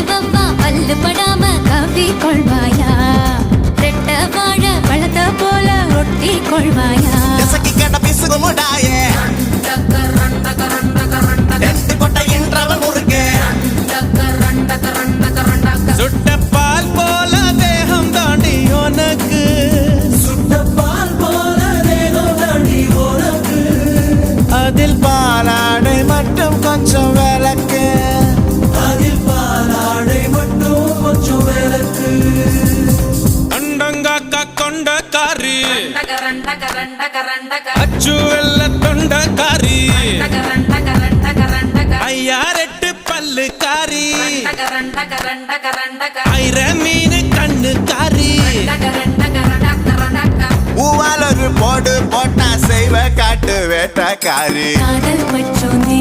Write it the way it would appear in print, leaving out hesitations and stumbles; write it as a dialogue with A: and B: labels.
A: இவவ்வா பல்லு படாம கவி கொள்வாயா ரெட்ட வாழ பழத்த போல ஒட்டி கொள்வாயா
B: எசக்கி கேட்ட பிசுகு முடாயே எட்டு கொட்ட இன்றவன் முறுக்கு
C: சுட்ட பால் போல தேகம் தாண்டி உனக்கு
B: அதில் பாலாடை மட்டும் கொஞ்சம் விளக்கு
C: அண்டங்காக்கா கொண்ட காரி அச்சு வெள்ள தொண்ட காரி ஐயா ரெட்டு பல்லு காரி ஐர மீனு கண்ணு காரி
B: ஊவால் ஒரு போடு போட்டா செய்வ காட்டு வேட்டக்காரி
A: காதல் பற்றோந்தே